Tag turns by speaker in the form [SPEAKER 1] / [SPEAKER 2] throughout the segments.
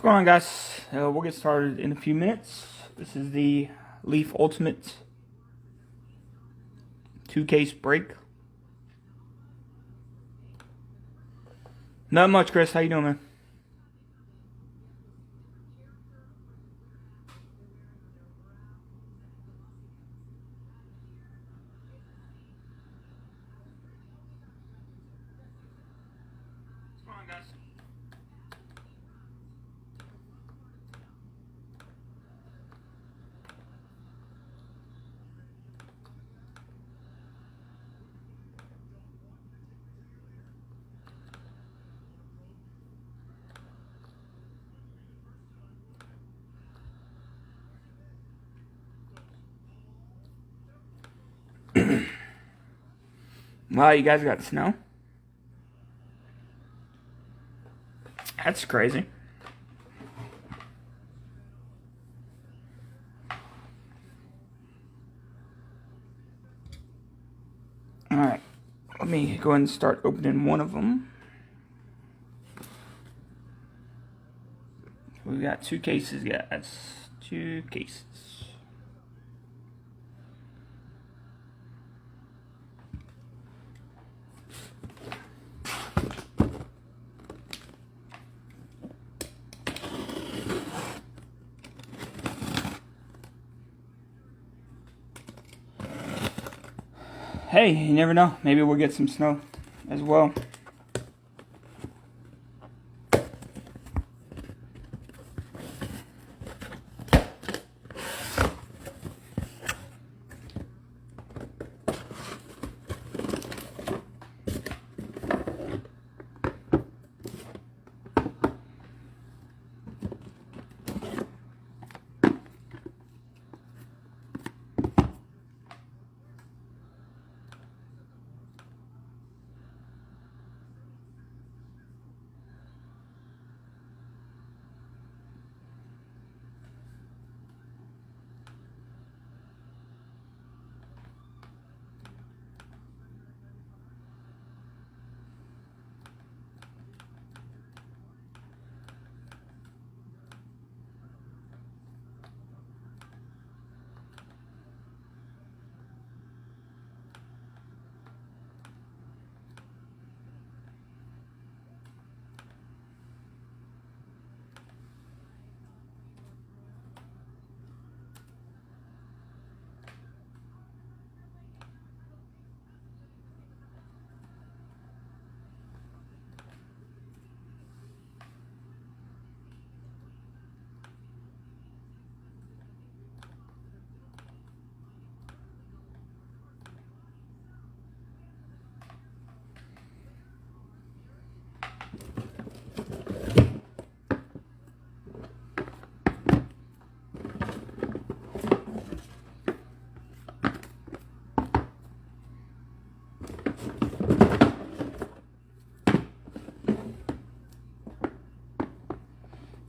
[SPEAKER 1] What's going on, guys? We'll get started in a few minutes. This is the Leaf Ultimate 2-case break. Not much, Chris. How you doing, man? What's going on, guys? Wow, you guys got snow? That's crazy. Alright, let me go ahead and start opening one of them. We've got 2 cases, guys. 2 cases. Hey, you never know. Maybe we'll get some snow as well.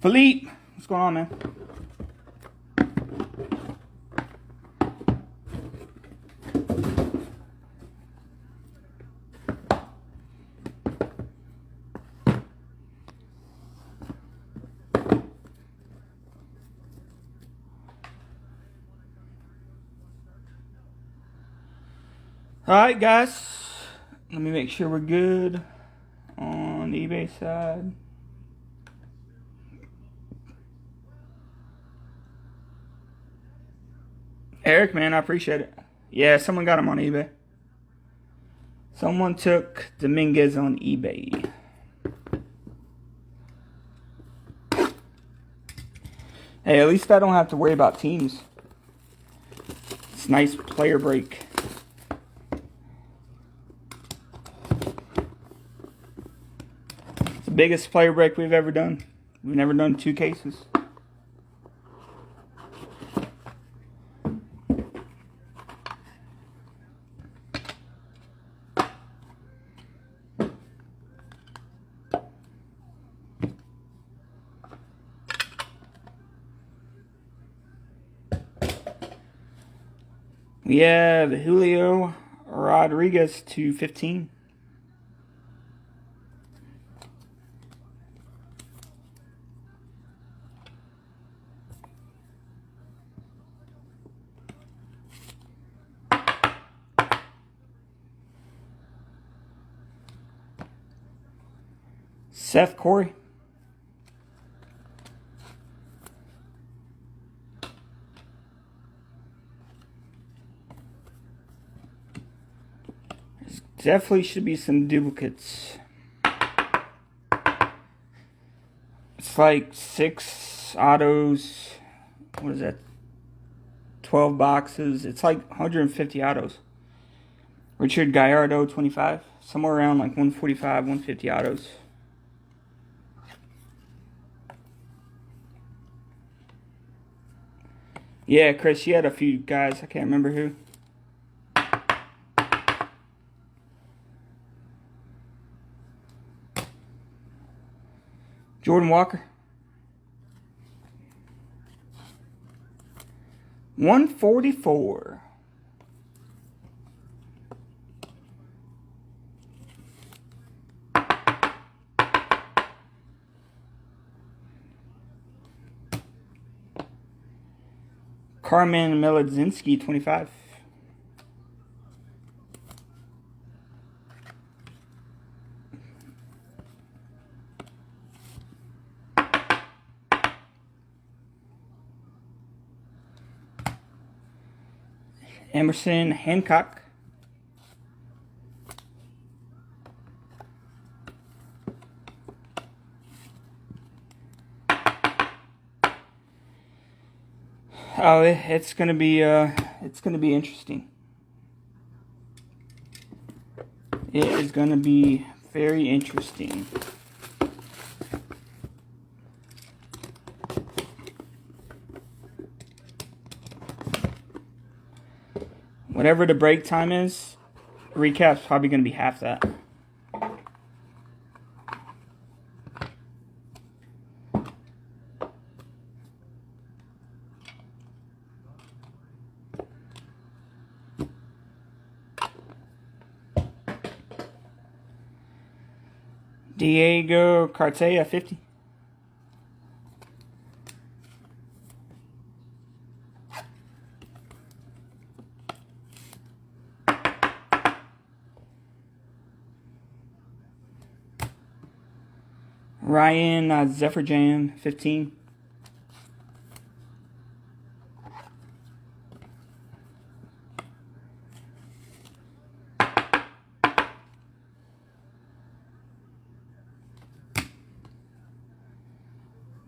[SPEAKER 1] Philippe, what's going on, man? Alright, guys. Let me make sure we're good on the eBay side. Eric, man, I appreciate it. Yeah, someone got him on eBay. Someone took Dominguez on eBay. Hey, at least I don't have to worry about teams. It's a nice player break. It's the biggest player break we've ever done. We've never done 2 cases. We have Julio Rodriguez to 15. Seth Corey. Definitely should be some duplicates. It's like 6 autos. What is that? 12 boxes. It's like 150 autos. Richard Gallardo, 25. Somewhere around like 145, 150 autos. Yeah, Chris, you had a few guys. I can't remember who. Jordan Walker. 144. Carmen Melodzinski, 25. Emerson Hancock. Oh, it's gonna be interesting. It is gonna be very interesting. Whatever the break time is, recap's probably gonna be half that. Diego Cartaya, 50. Ryan Zephyrjan, 15.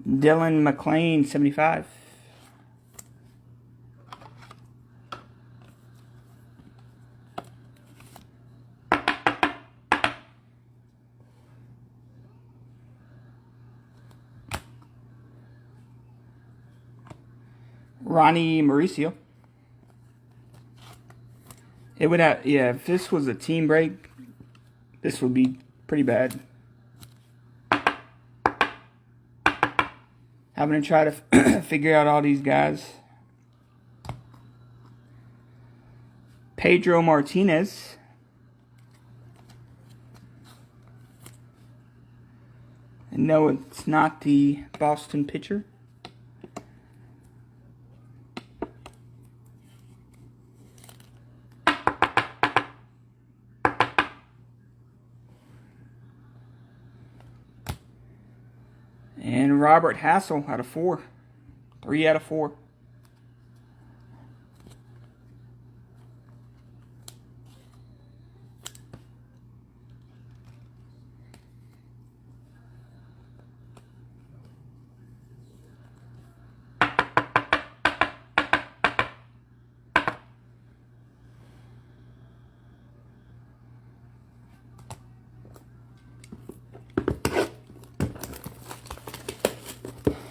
[SPEAKER 1] Dylan McLean, 75. Ronnie Mauricio. It would have, yeah, if this was a team break, this would be pretty bad. Having to try to figure out all these guys. Pedro Martinez. And no, it's not the Boston pitcher. And Robert Hassel out of 4. 3 out of 4.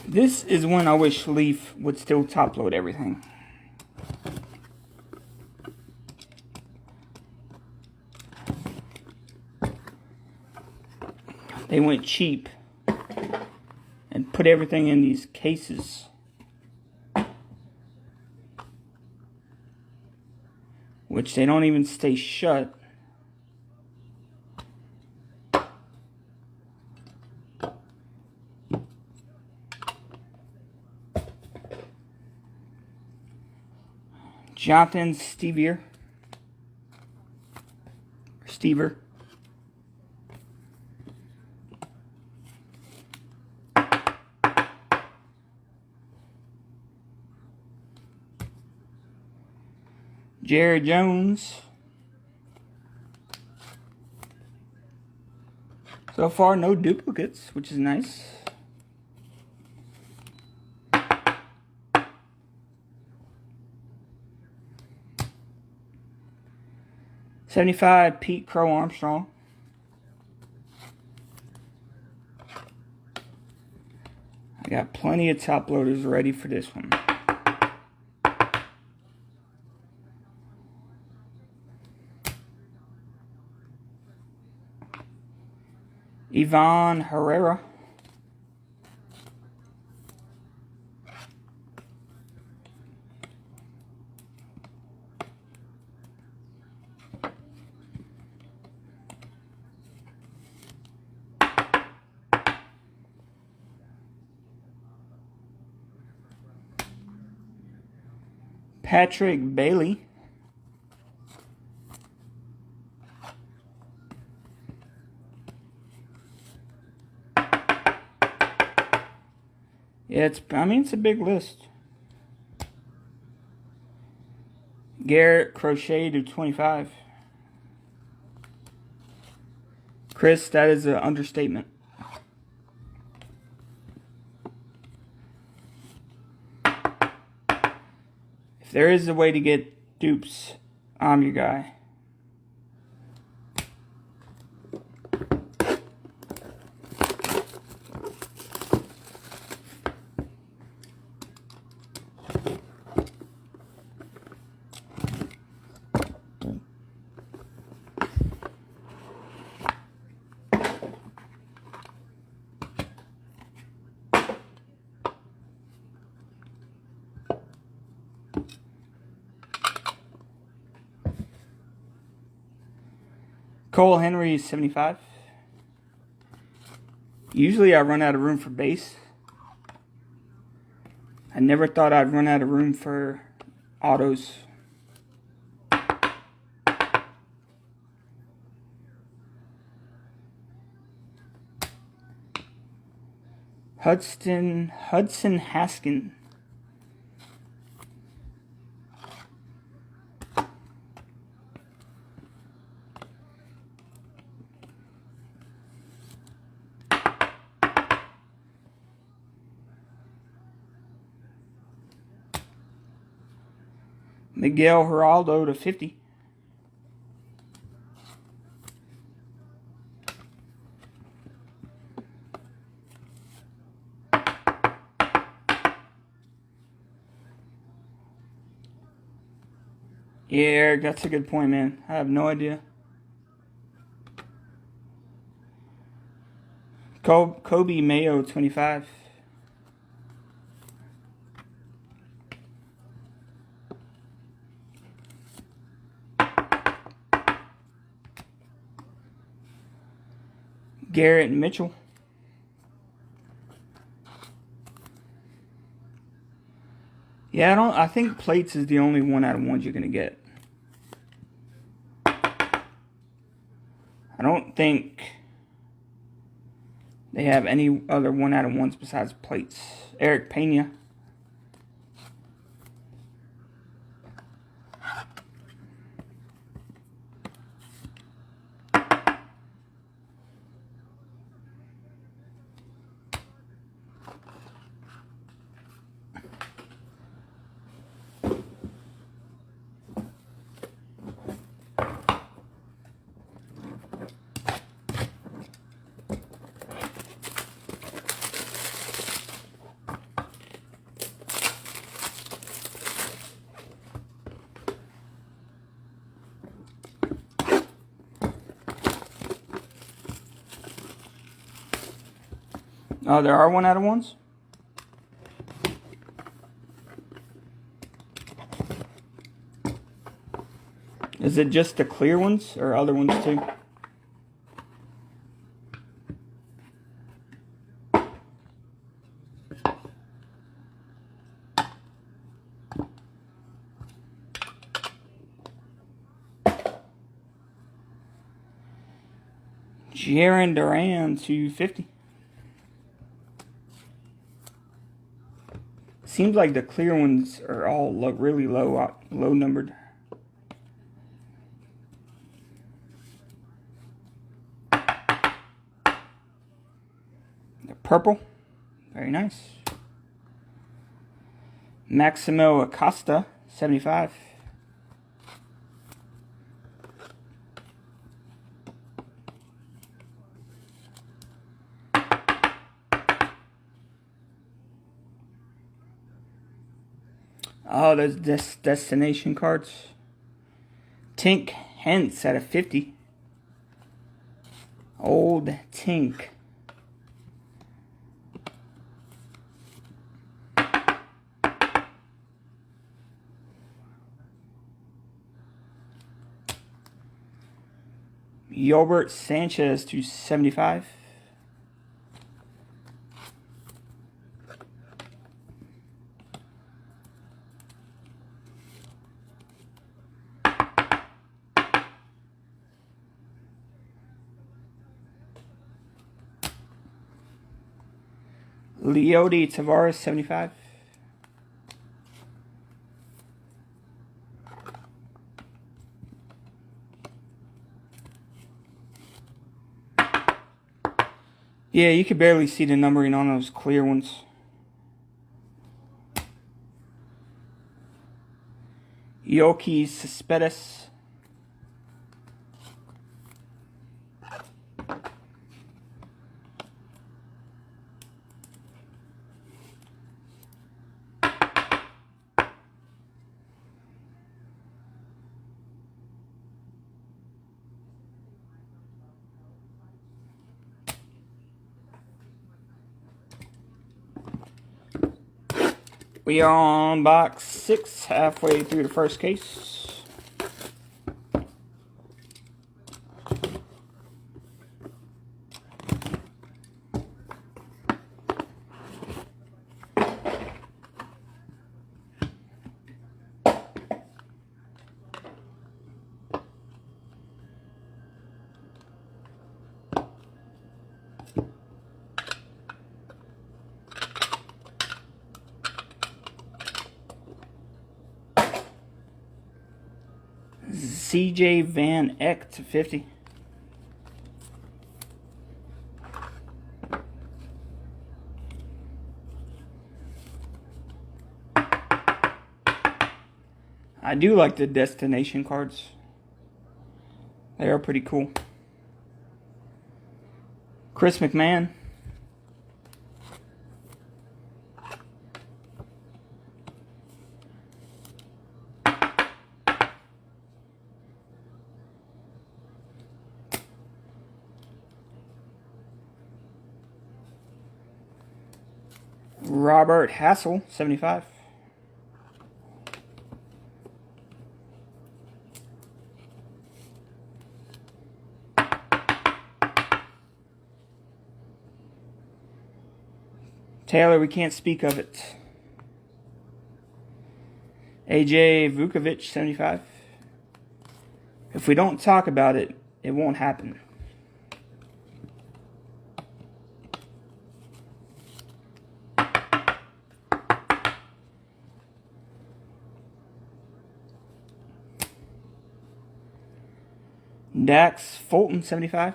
[SPEAKER 1] This is when I wish Leaf would still top load everything. They went cheap and put everything in these cases, which they don't even stay shut. Jonathan Stever. Jerry Jones. So far, no duplicates, which is nice. '75 Pete Crow Armstrong. I got plenty of top loaders ready for this one. Ivan Herrera. Patrick Bailey. Yeah, it's a big list. Garrett Crochet to 25. Chris, that is an understatement. If there is a way to get dupes, I'm your guy. Cole Henry, 75. Usually I run out of room for base. I never thought I'd run out of room for autos. Hudson Haskin. Miguel Geraldo to 50. Yeah, Eric, that's a good point, man. I have no idea. Kobe Mayo, 25. Garrett Mitchell. Yeah, I think plates is the only 1 out of 1s you're gonna get. I don't think they have any other 1 out of 1s besides plates. Eric Pena. Oh, there are 1 out of 1s? Is it just the clear ones or other ones too? Jarren Duran to 50. Seems like the clear ones are all really low numbered. Purple. Very nice. Maximo Acosta, 75. Oh, those destination cards. Tink Hence at a 50. Old Tink. Yolbert Sanchez to 75. Leody Tavares, 75. Yeah, you could barely see the numbering on those clear ones. Yoki Cespedes. We are on box 6, halfway through the first case. CJ Van Eck to 50. I do like the destination cards. They are pretty cool. Chris McMahon. Robert Hassel, 75. Taylor, we can't speak of it. AJ Vukovic, 75. If we don't talk about it, it won't happen. Dax Fulton, 75.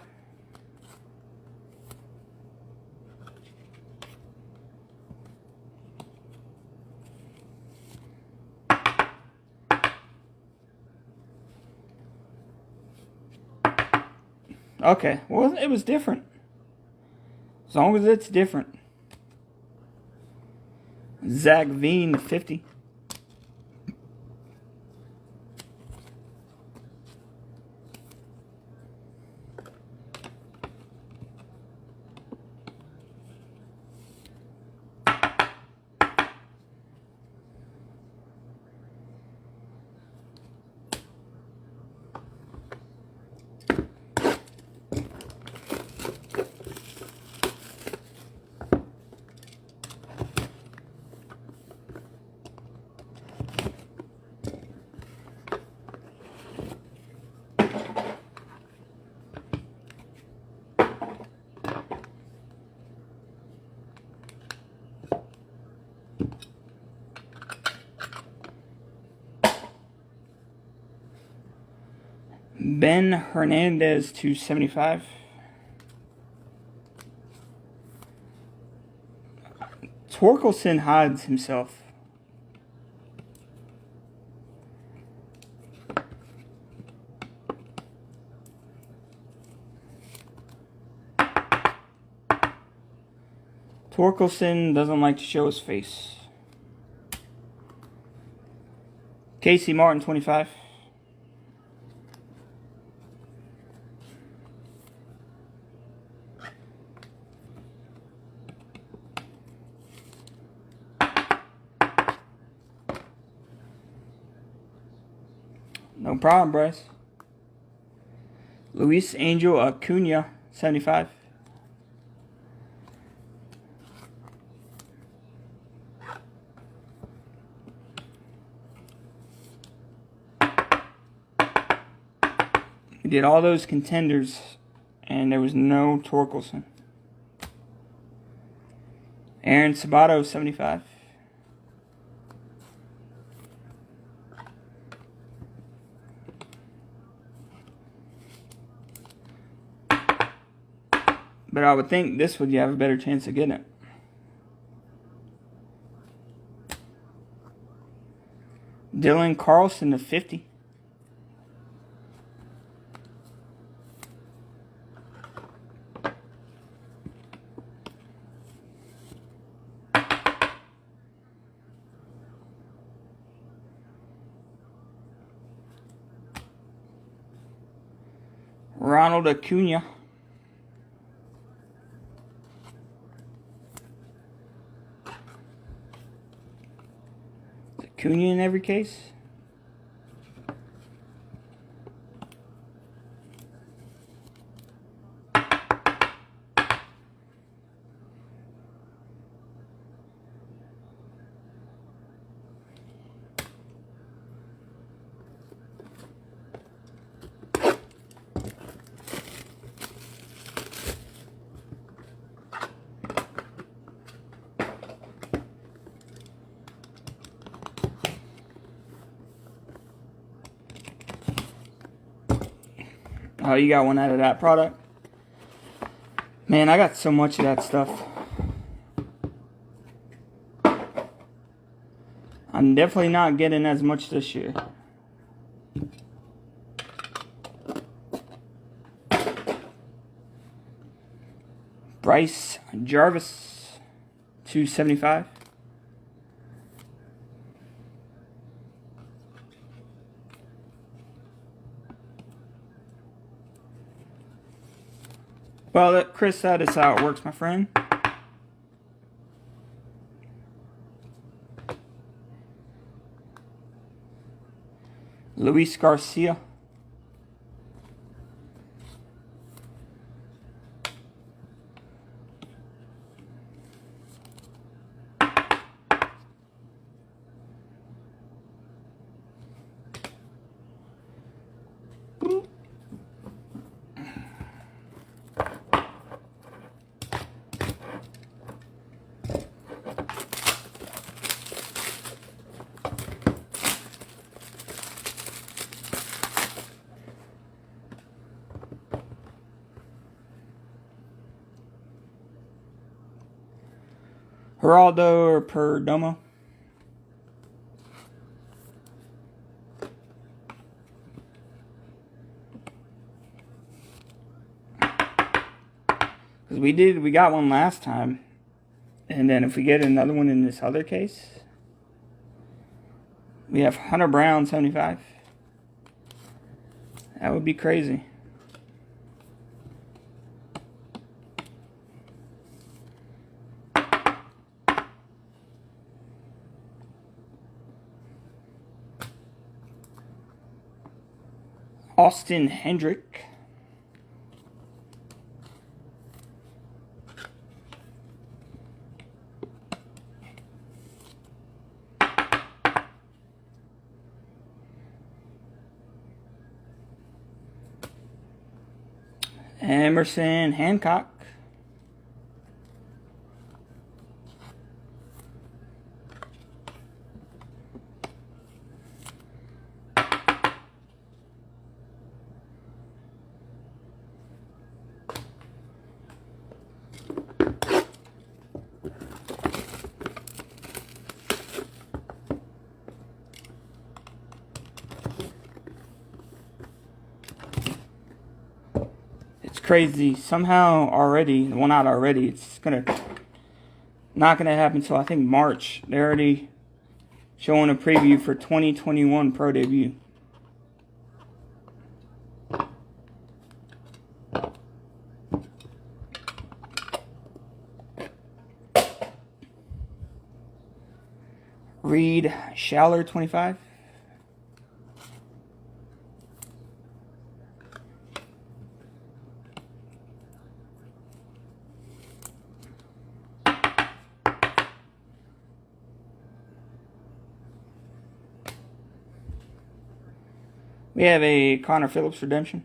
[SPEAKER 1] Okay, well, it was different. As long as it's different. Zach Veen, 50. Ben Hernandez to 75. Torkelson hides himself. Torkelson doesn't like to show his face. Casey Martin, 25. No problem, Bryce. Luis Angel Acuna, 75. We did all those contenders, and there was no Torkelson. Aaron Sabato, 75. But I would think this would you have a better chance of getting it. Dylan Carlson to 50. Ronald Acuna. Is Acuna in every case? Oh, you got one out of that product? Man, I got so much of that stuff. I'm definitely not getting as much this year. Bryce Jarvis, 275. Well, Chris, that is how it works, my friend. Luis Garcia. Geraldo or Perdomo. Because we got one last time. And then if we get another one in this other case, we have Hunter Brown, 75. That would be crazy. Austin Hendrick. Emerson Hancock. crazy. Somehow already, well, not already, it's not gonna happen until I think March. They're already showing a preview for 2021 Pro Debut. Reed Schaller 25. We have a Connor Phillips redemption.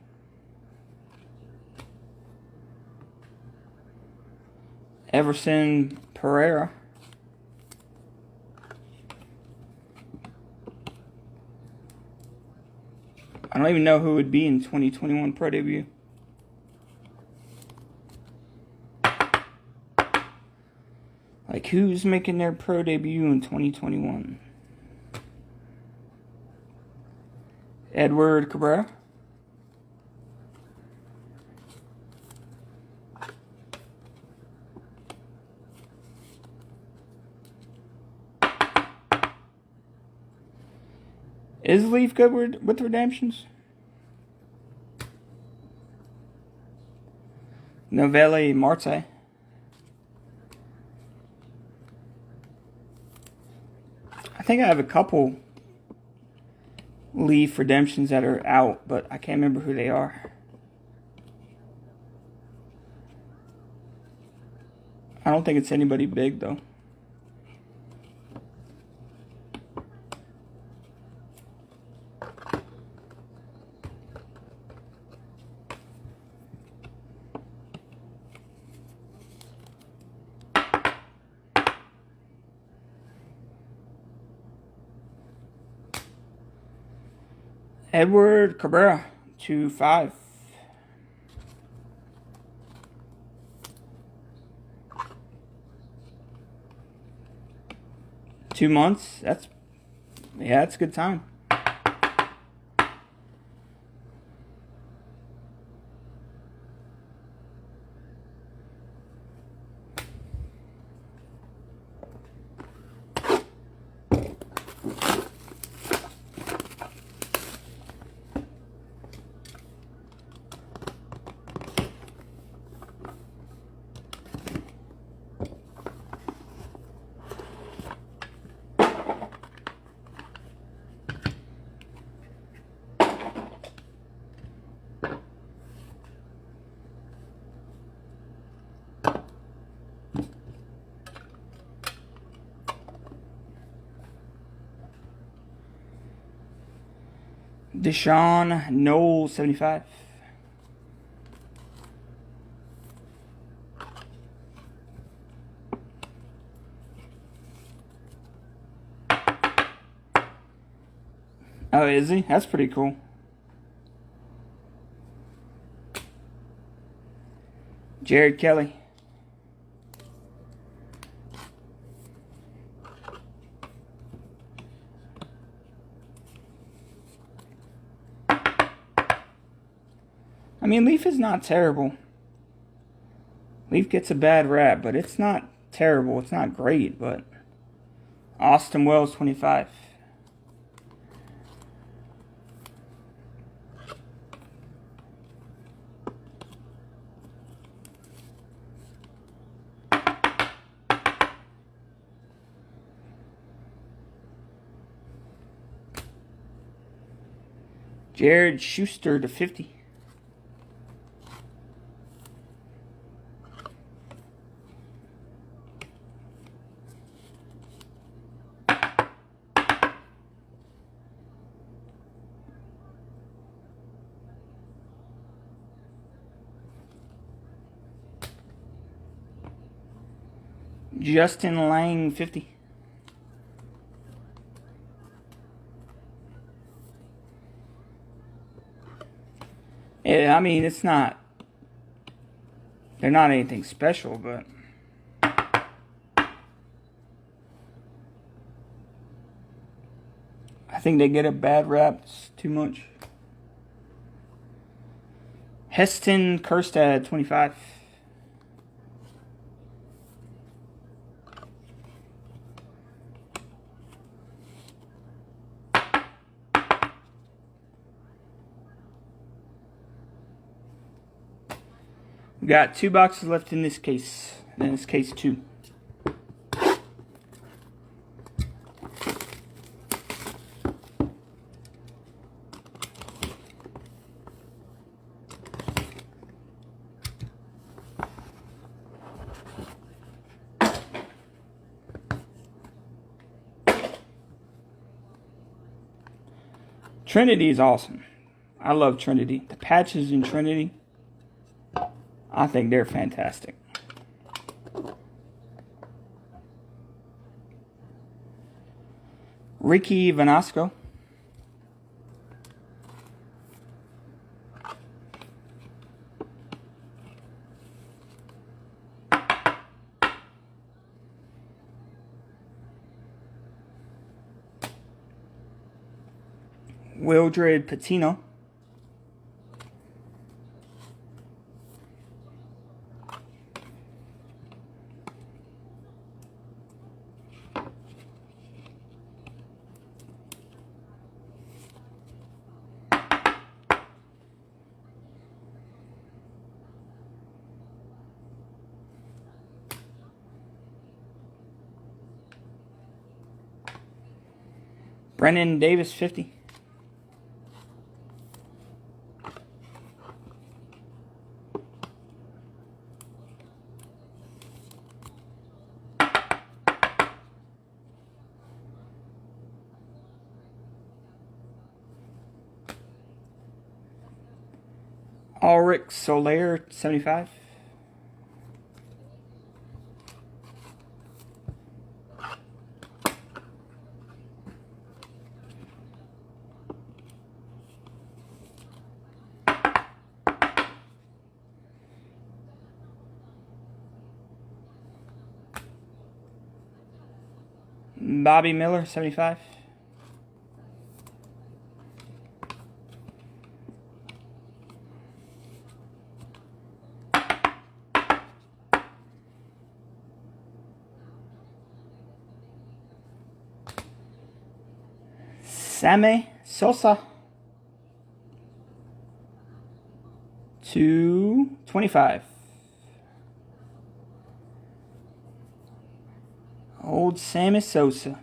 [SPEAKER 1] Everson Pereira. I don't even know who would be in 2021 Pro Debut. Like, who's making their Pro Debut in 2021? Edward Cabrera. Is Leaf good with redemptions? Novelli Marte. I think I have a couple Leaf redemptions that are out, but I can't remember who they are. I don't think it's anybody big, though. Edward Cabrera, 2-5. Two months. That's a good time. Deshaun Noel, 75. Oh, is he? That's pretty cool. Jared Kelly. I mean, Leaf is not terrible. Leaf gets a bad rap, but it's not terrible. It's not great, but Austin Wells, 25. Jared Schuster to 50. Justin Lang, 50. Yeah, I mean, it's not... They're not anything special, but... I think they get a bad rap. It's too much. Heston Kjerstad, 25. We got 2 boxes left in this case. In this case, 2. Trinity is awesome. I love Trinity. The patches in Trinity, I think they're fantastic. Ricky Vanasco. Wildred Patino. Brennan Davis, 50. Ulrich Soler, 75. Bobby Miller, 75. Sammy Sosa, 225. Old Sammy Sosa.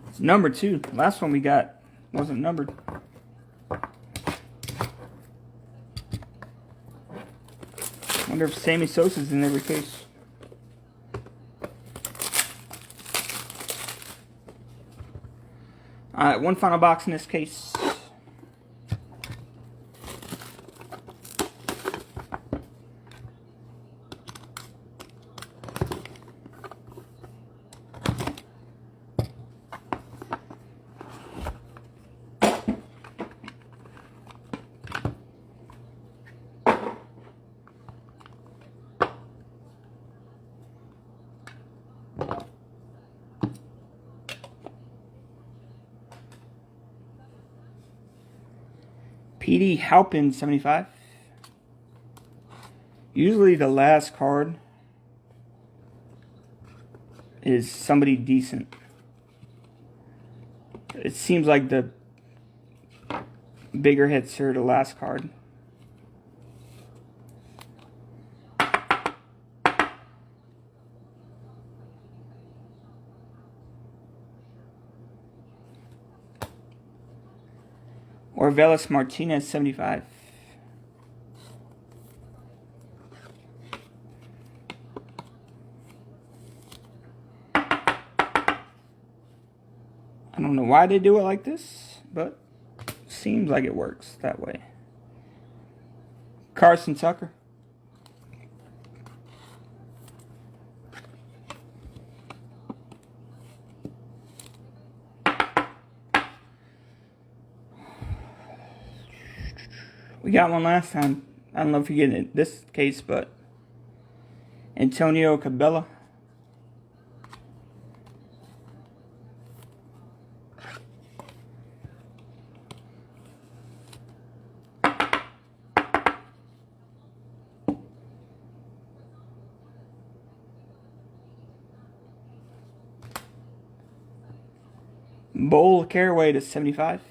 [SPEAKER 1] It's number 2. Last one we got wasn't numbered. Wonder if Sammy Sosa's in every case. Alright, one final box in this case. Petey Halpin, 75. Usually the last card is somebody decent. It seems like the bigger hits are the last card. Orvelis Martinez, 75. I don't know why they do it like this, but seems like it works that way. Carson Tucker. We got one last time. I don't know if you get it in this case, but Antonio Cabela. Bowl Caraway to 75.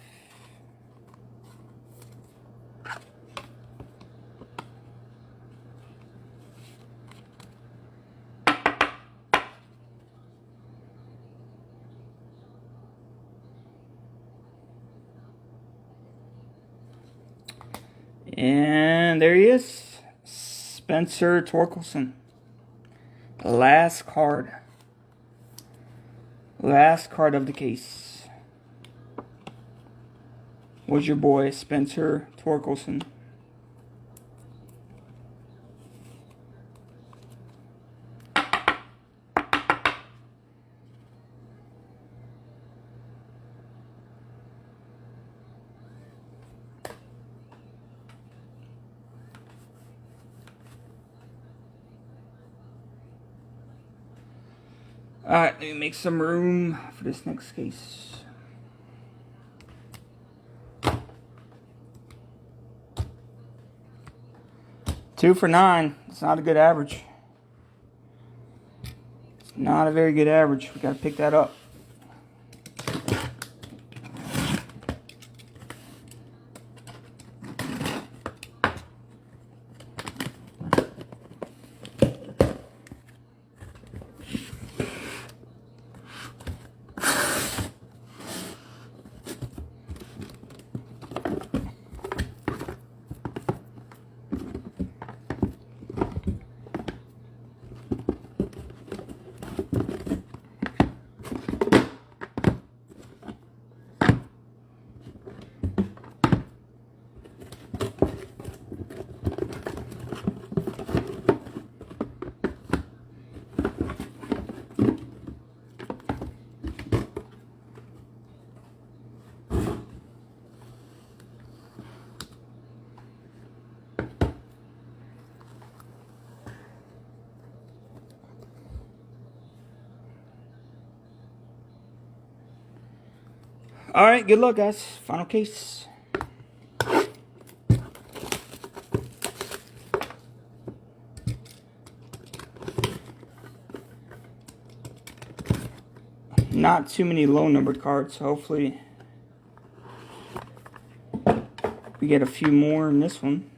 [SPEAKER 1] And there he is, Spencer Torkelson. Last card. Last card of the case was your boy, Spencer Torkelson. Alright, let me make some room for this next case. Two for 9. It's not a good average. It's not a very good average. We gotta pick that up. Alright, good luck, guys. Final case. Not too many low numbered cards, so hopefully we get a few more in this one.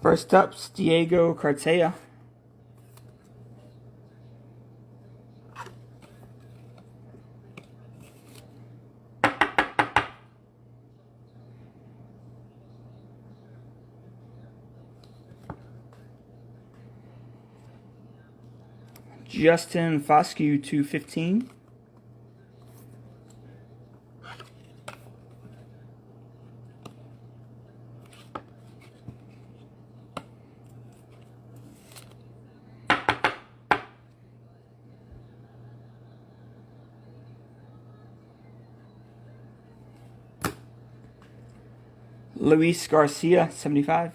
[SPEAKER 1] First up's Diego Cartaya. Justin Foscue 215. Luis Garcia 75.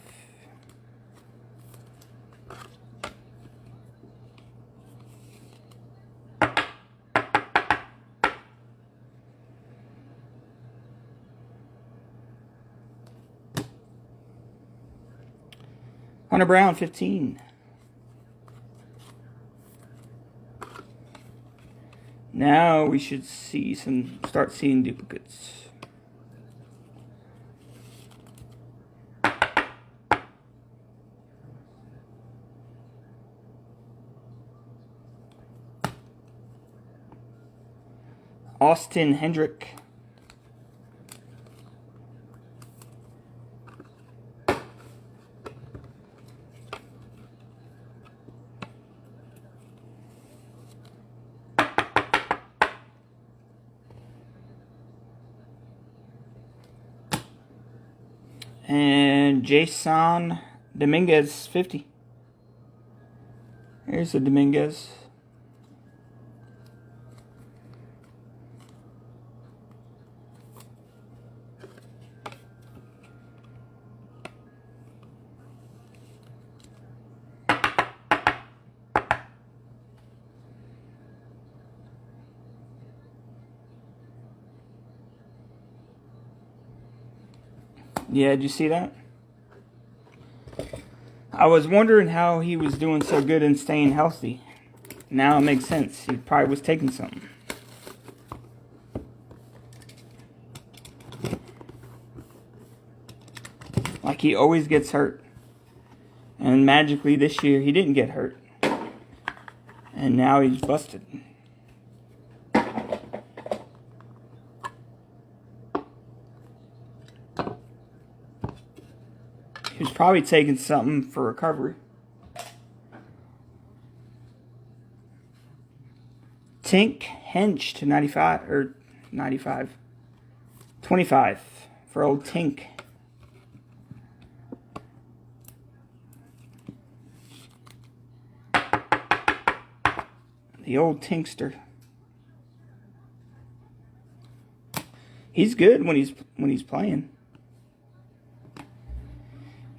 [SPEAKER 1] Hunter Brown 15. Now we should start seeing duplicates. Austin Hendrick. And Jason Dominguez 50. Here's the Dominguez. Yeah, did you see that? I was wondering how he was doing so good and staying healthy. Now it makes sense. He probably was taking something. Like he always gets hurt. And magically this year he didn't get hurt. And now he's busted. He was probably taking something for recovery. Tink Hench to 95 or 95. 25 for old Tink. The old Tinkster. He's good when he's playing.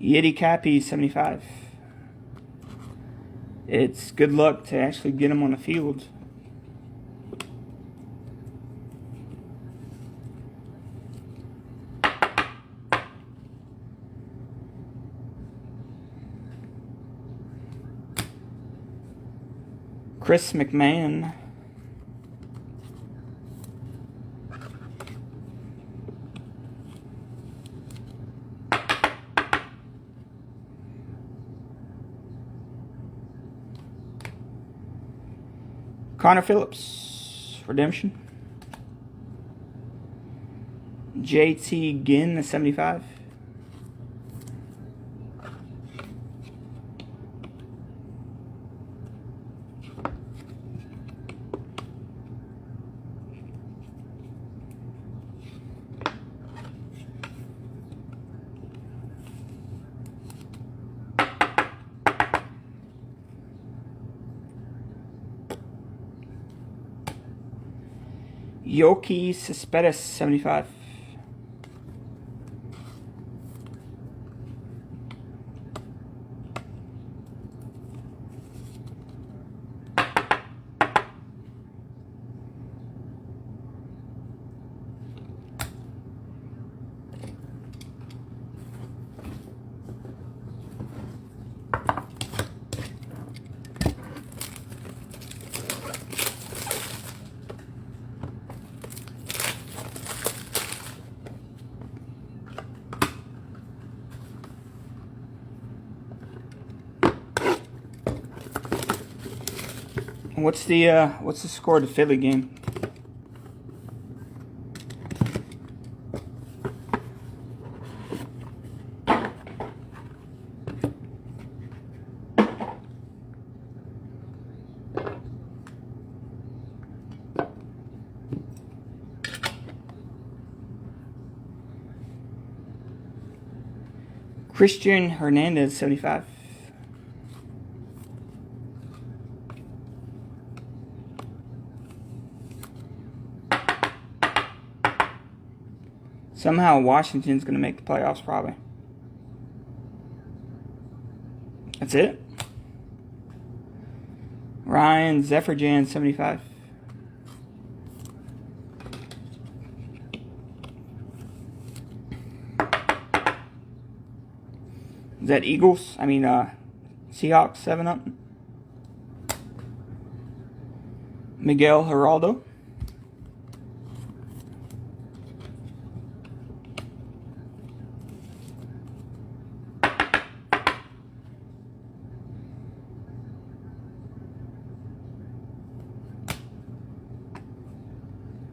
[SPEAKER 1] Yeti Cappy 75. It's good luck to actually get him on the field. Chris McMahon. Connor Phillips, Redemption. JT Ginn, 75. Yoki Cespedes, 75. What's the score of the Philly game? Christian Hernandez, 75. Somehow Washington's going to make the playoffs, probably. That's it. Ryan Zephyrjan, 75. Is that Eagles? I mean, Seahawks, 7-up. Miguel Geraldo.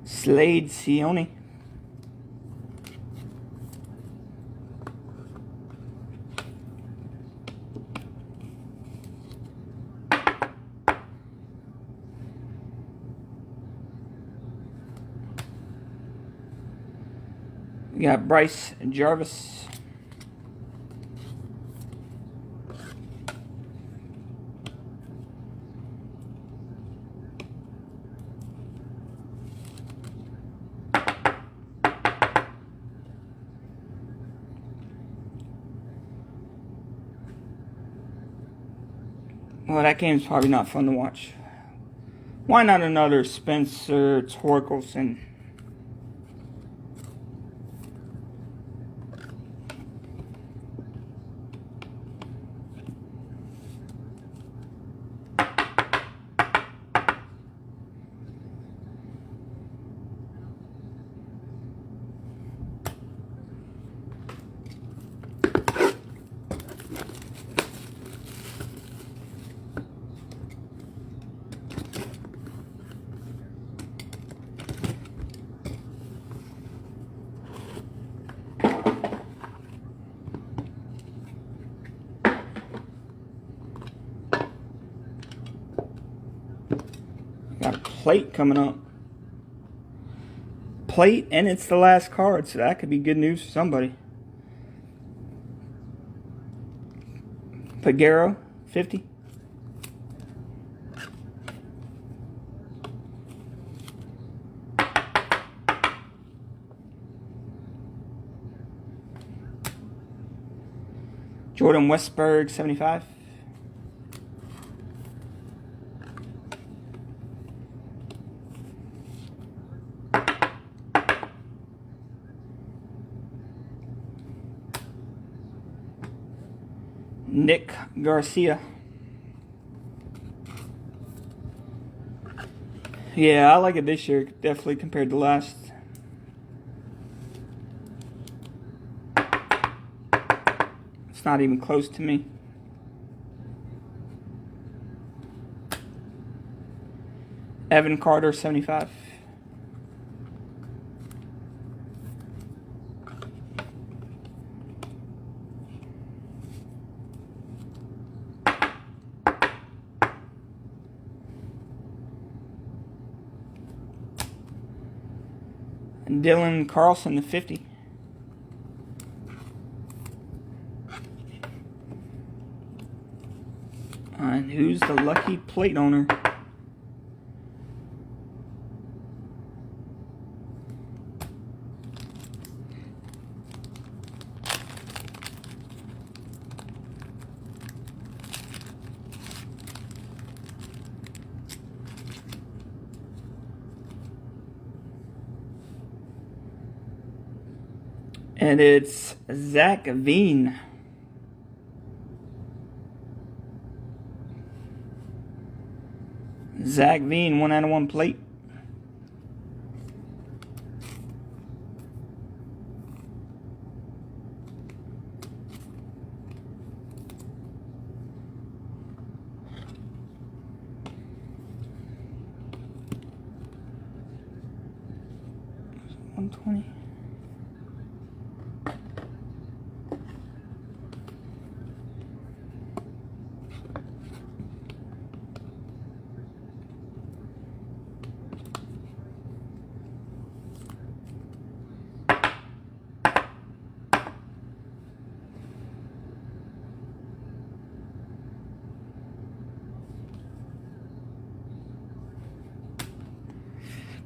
[SPEAKER 1] Slade Sione. We got Bryce Jarvis. That game's probably not fun to watch. Why not another Spencer Torkelson? Got a plate coming up. Plate, and it's the last card, so that could be good news for somebody. Pagero, 50. Jordan Westberg, 75. Nick Garcia. Yeah, I like it this year, definitely compared to last. It's not even close to me. Evan Carter, 75. Dylan Carlson, the 50. And who's the lucky plate owner? And it's Zach Veen. Zach Veen, 1/1 plate. $120.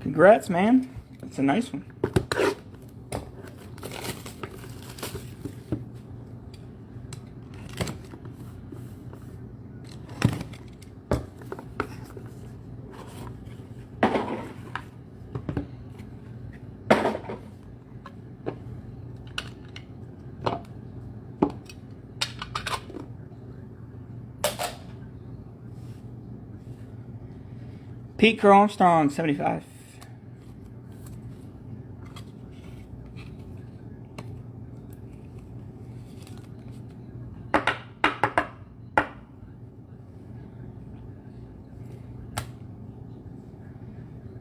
[SPEAKER 1] Congrats, man. That's a nice one. Pete Armstrong, 75.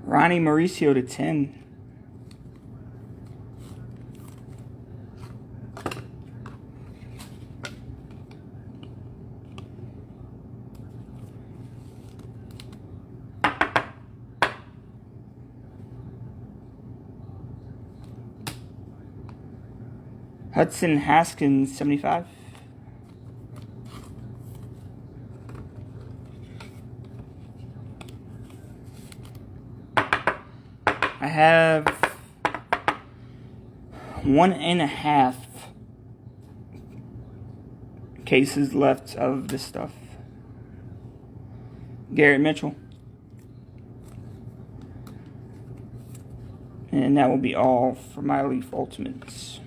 [SPEAKER 1] Ronnie Mauricio to 10. Hudson Haskins, 75. I have 1.5 cases left of this stuff. Garrett Mitchell. And that will be all for my Leaf Ultimates.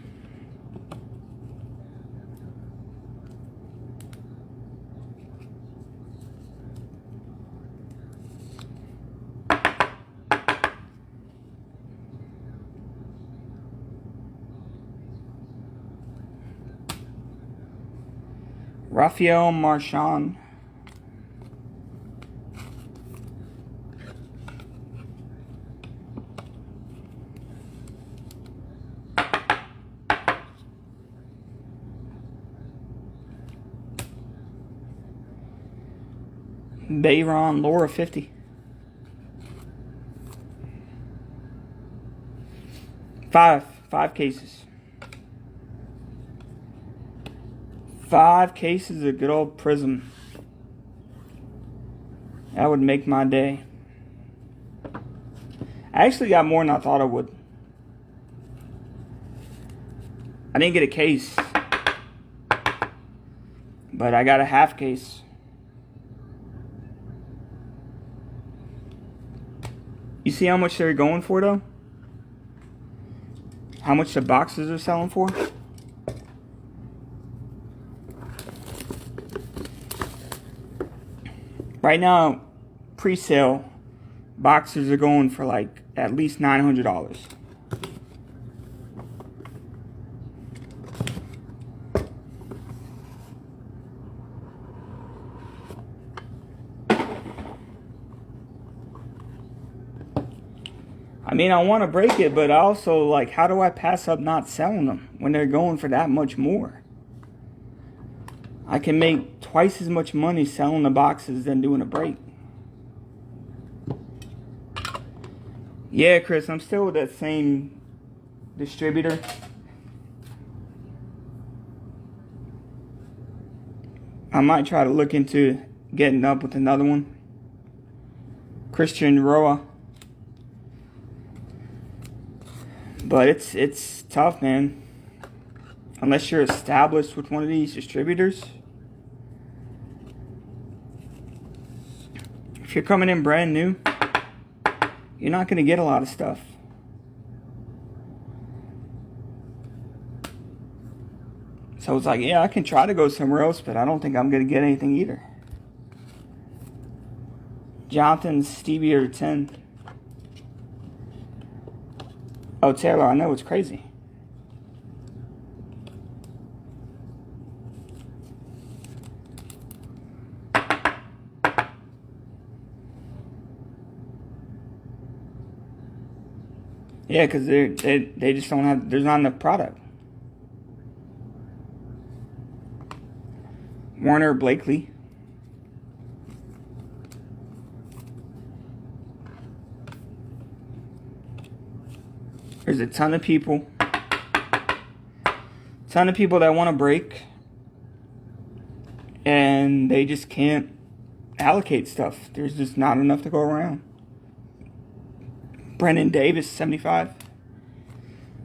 [SPEAKER 1] Rafael Marchand. Bayron Lora 50. Five cases. 5 cases of good old Prism. That would make my day. I actually got more than I thought I would. I didn't get a case, but I got a half case. You see how much they're going for, though? How much the boxes are selling for? Right now, pre-sale, boxes are going for like at least $900. I mean, I want to break it, but also, like, how do I pass up not selling them when they're going for that much more? I can make twice as much money selling the boxes than doing a break. Yeah, Chris, I'm still with that same distributor. I might try to look into getting up with another one. Christian Roa. But it's tough, man. Unless you're established with one of these distributors. If you're coming in brand new, you're not going to get a lot of stuff. So it's like, yeah, I can try to go somewhere else, but I don't think I'm going to get anything either. Jonathan Stevie 10. Oh, Taylor, I know, it's crazy. Yeah, because they just don't have, there's not enough product. Warner Blakely. There's a ton of people that want to break, and they just can't allocate stuff. There's just not enough to go around. Brendan Davis, 75.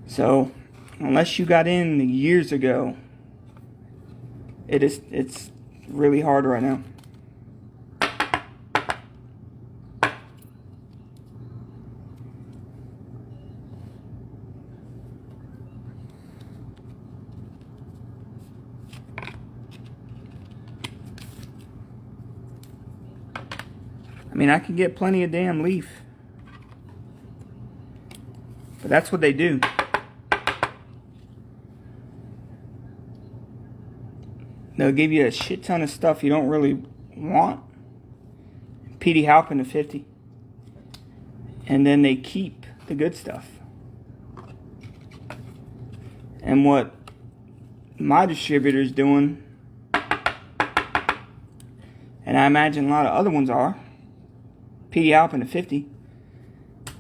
[SPEAKER 1] So, unless you got in years ago, it's really hard right now. I mean, I can get plenty of damn Leaf. But that's what they do. They'll give you a shit ton of stuff you don't really want. Petey Halpin to 50. And then they keep the good stuff. And what my distributor's doing, and I imagine a lot of other ones are, Petey Halpin to 50,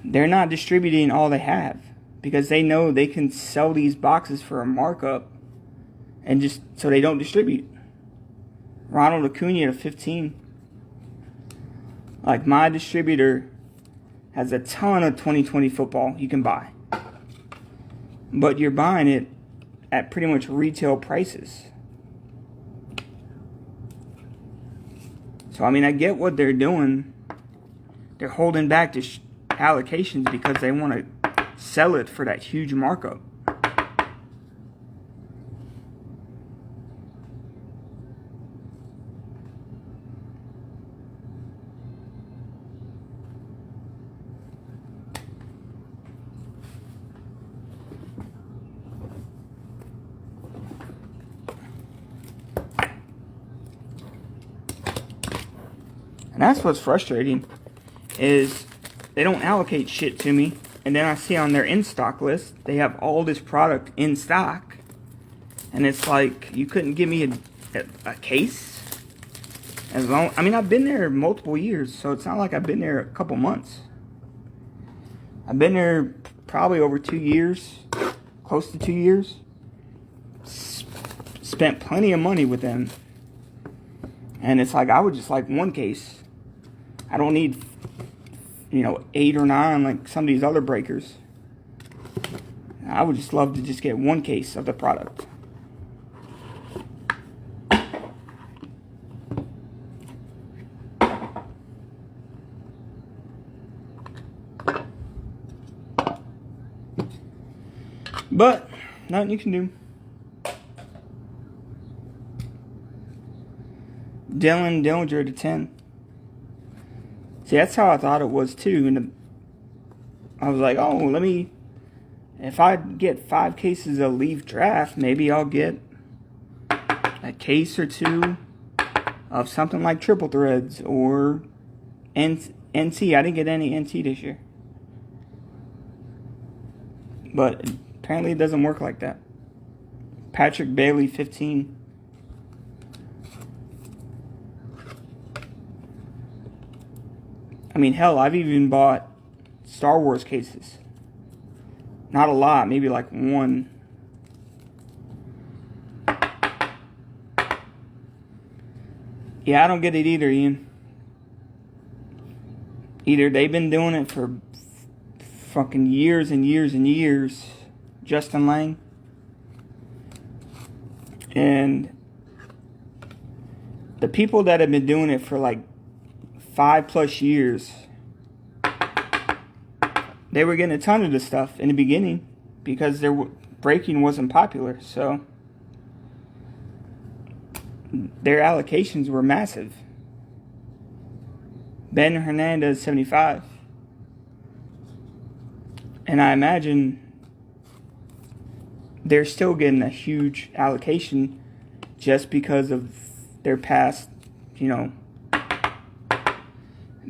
[SPEAKER 1] they're not distributing all they have because they know they can sell these boxes for a markup, and just so they don't distribute. Ronald Acuna to 15. Like, my distributor has a ton of 2020 football you can buy, but you're buying it at pretty much retail prices. So, I mean, I get what they're doing. They're holding back the allocations because they want to sell it for that huge markup. And that's what's frustrating, is they don't allocate shit to me. And then I see on their in-stock list, they have all this product in stock. And it's like, you couldn't give me a case? As long, I mean, I've been there multiple years, so it's not like I've been there a couple months. I've been there probably over 2 years, close to 2 years. Spent plenty of money with them. And it's like, I would just like one case. I don't need, 8 or 9 like some of these other breakers. I would just love to just get one case of the product. But nothing you can do. Dylan Dillinger to 10. See, that's how I thought it was too. And I was like, oh, if I get 5 cases of Leaf Draft, maybe I'll get a case or 2 of something like Triple Threads or NT. I didn't get any NT this year. But apparently it doesn't work like that. Patrick Bailey, 15. I mean, hell, I've even bought Star Wars cases. Not a lot, maybe like 1. Yeah, I don't get it either, Ian. Either they've been doing it for fucking years and years and years, Justin Lang, and the people that have been doing it for like 5+ years, they were getting a ton of this stuff in the beginning because their breaking wasn't popular, so their allocations were massive. Ben Hernandez, 75. And I imagine they're still getting a huge allocation just because of their past,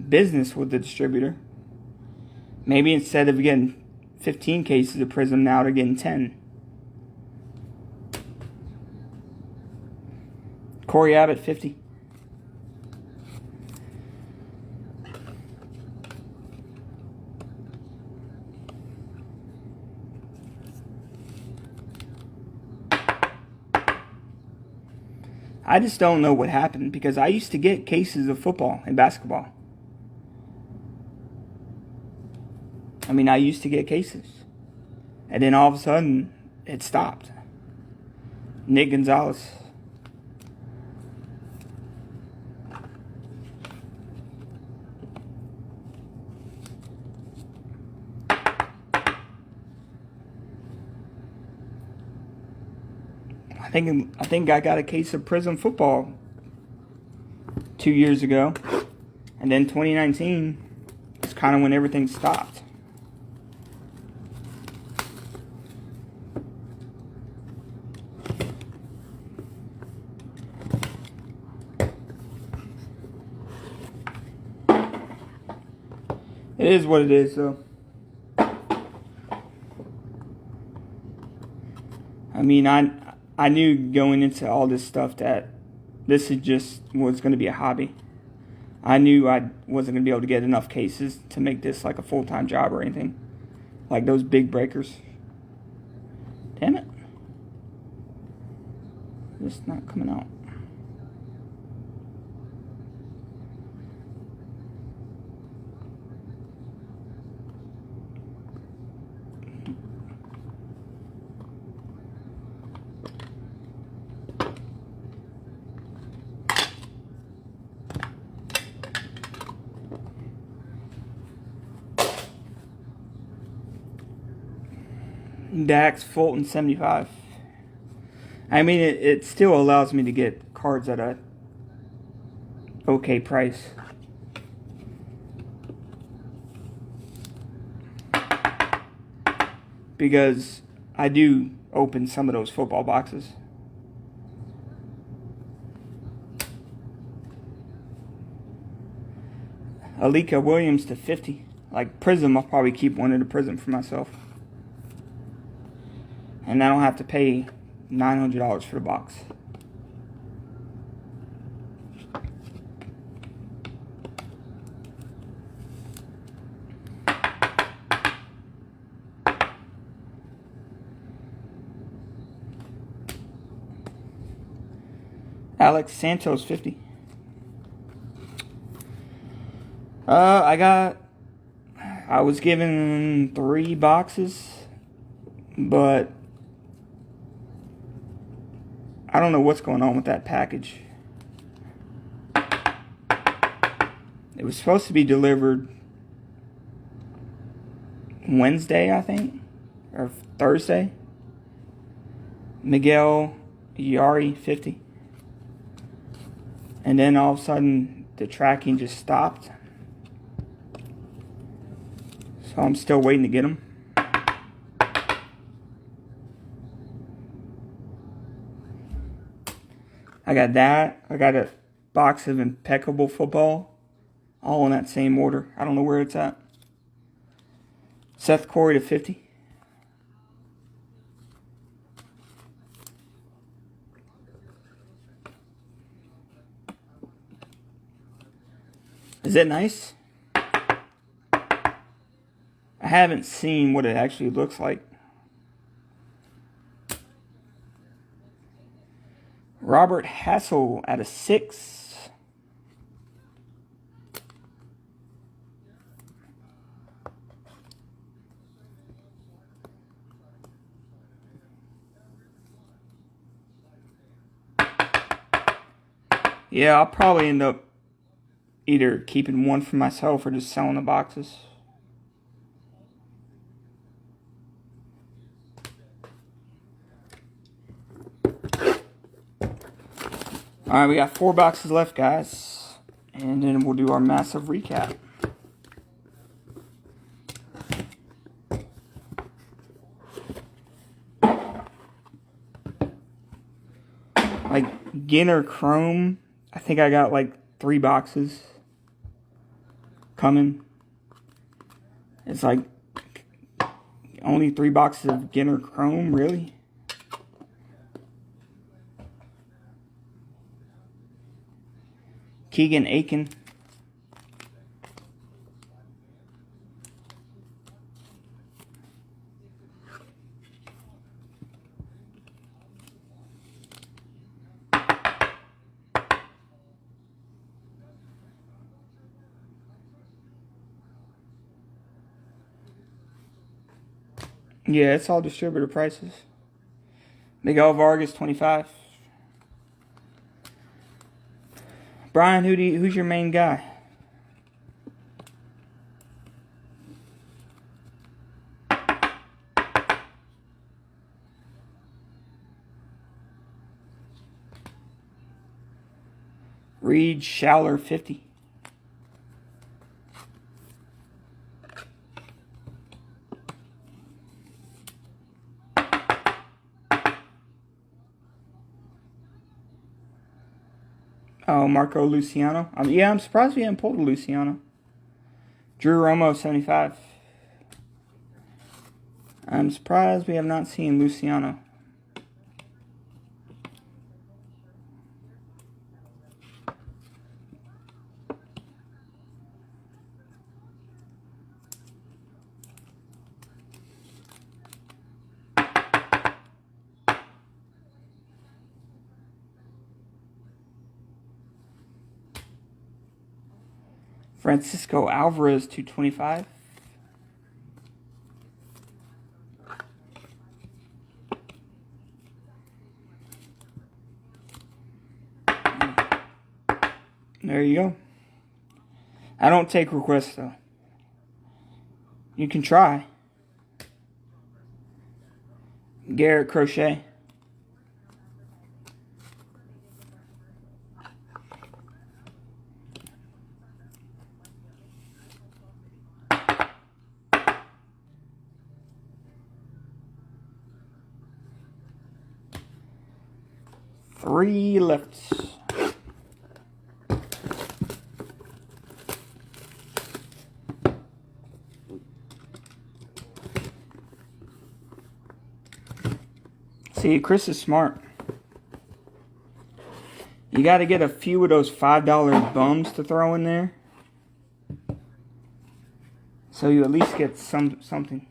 [SPEAKER 1] business with the distributor. Maybe instead of getting 15 cases of Prism, now they're getting 10. Corey Abbott, 50. I just don't know what happened because I used to get cases of football and basketball. I mean, I used to get cases. And then all of a sudden, it stopped. Nick Gonzalez. I think I got a case of Prism football 2 years ago. And then 2019 is kind of when everything stopped. It is what it is, though. I mean, I knew going into all this stuff that this was going to be a hobby. I knew I wasn't going to be able to get enough cases to make this like a full-time job or anything. Like those big breakers. Damn it. It's not coming out. Dax Fulton 75. I mean, it still allows me to get cards at a okay price. Because I do open some of those football boxes. Alika Williams to 50. Like Prism, I'll probably keep one of the Prism for myself. And I don't have to pay $900 for the box. Alex Santos 50. I was given 3 boxes, but I don't know what's going on with that package. It was supposed to be delivered Wednesday, I think, or Thursday. Miguel Yari 50. And then all of a sudden, the tracking just stopped. So I'm still waiting to get them. I got that. I got a box of Impeccable Football. All in that same order. I don't know where it's at. Seth Corey to 50. Is it nice? I haven't seen what it actually looks like. Robert Hassel at a 6. Yeah, I'll probably end up either keeping one for myself or just selling the boxes. Alright, we got 4 boxes left, guys. And then we'll do our massive recap. Like Ginner Chrome, I think I got like 3 boxes coming. It's like only 3 boxes of Ginner Chrome, really? Keegan Aiken. Yeah, it's all distributor prices. Miguel Vargas, 25. Brian, who's your main guy? Reed Schaller, 50. Oh, Marco Luciano. Yeah, I'm surprised we haven't pulled a Luciano. Drew Romo, 75. I'm surprised we have not seen Luciano. Francisco Alvarez, 225. There you go. I don't take requests, though. You can try. Garrett Crochet. Three left. See, Chris is smart. You got to get a few of those $5 bums to throw in there, so you at least get something.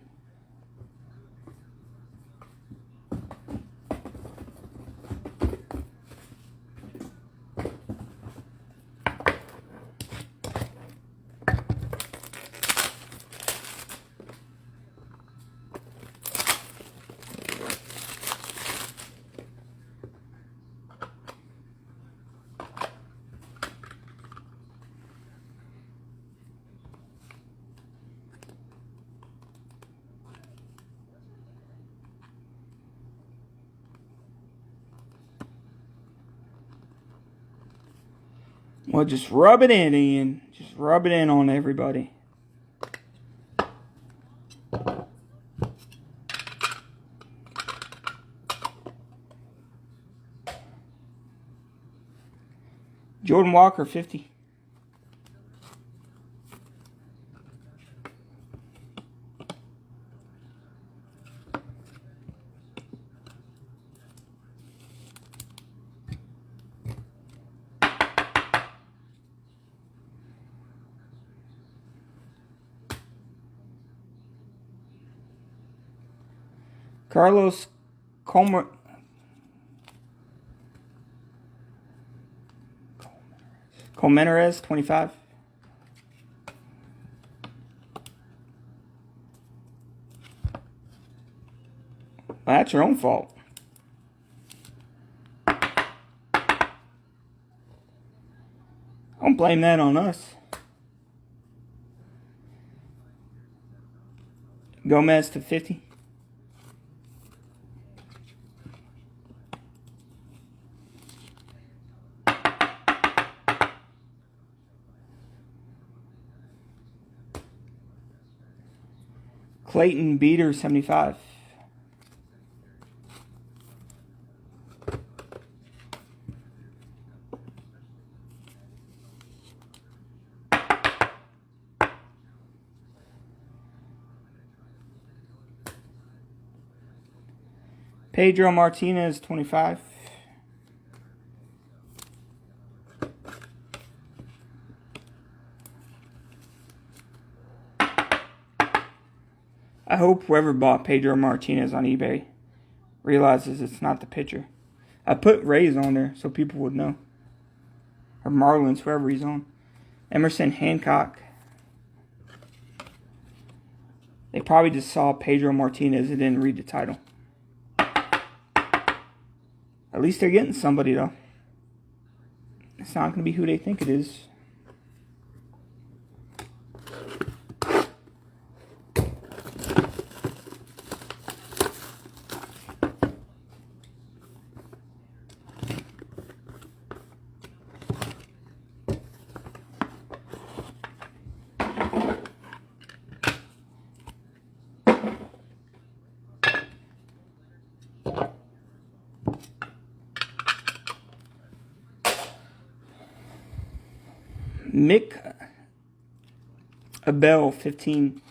[SPEAKER 1] Well, just rub it in, Ian. Just rub it in on everybody. Jordan Walker, 50. Carlos Colmenares, 25. Well, that's your own fault. Don't blame that on us. Gomez to 50. Clayton Beater, 75. Pedro Martinez, 25. I hope whoever bought Pedro Martinez on eBay realizes it's not the pitcher. I put Rays on there so people would know. Or Marlins, whoever he's on. Emerson Hancock. They probably just saw Pedro Martinez and didn't read the title. At least they're getting somebody, though. It's not going to be who they think it is. Mick Abel, 15.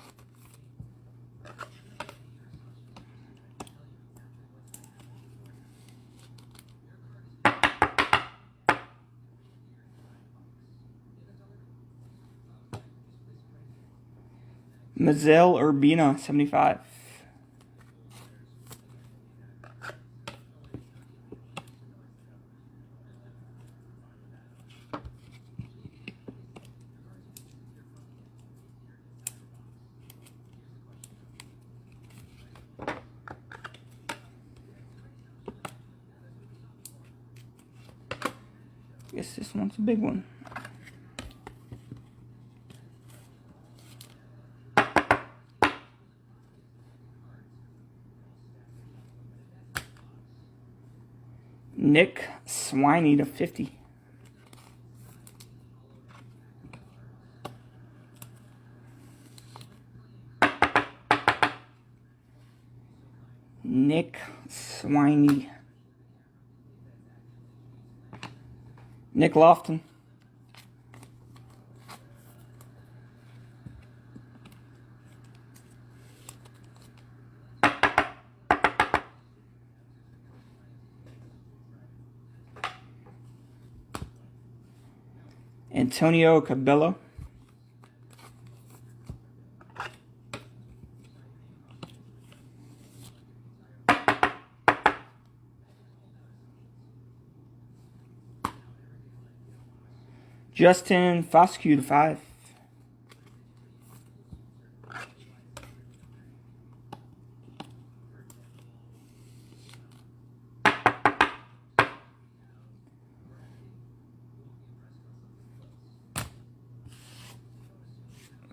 [SPEAKER 1] Mazel Urbina, 75. Guess this one's a big one. Nick Swiney to 50. Nick Swiney. Nick Lofton. Antonio Cabello. Justin Foscue to 5.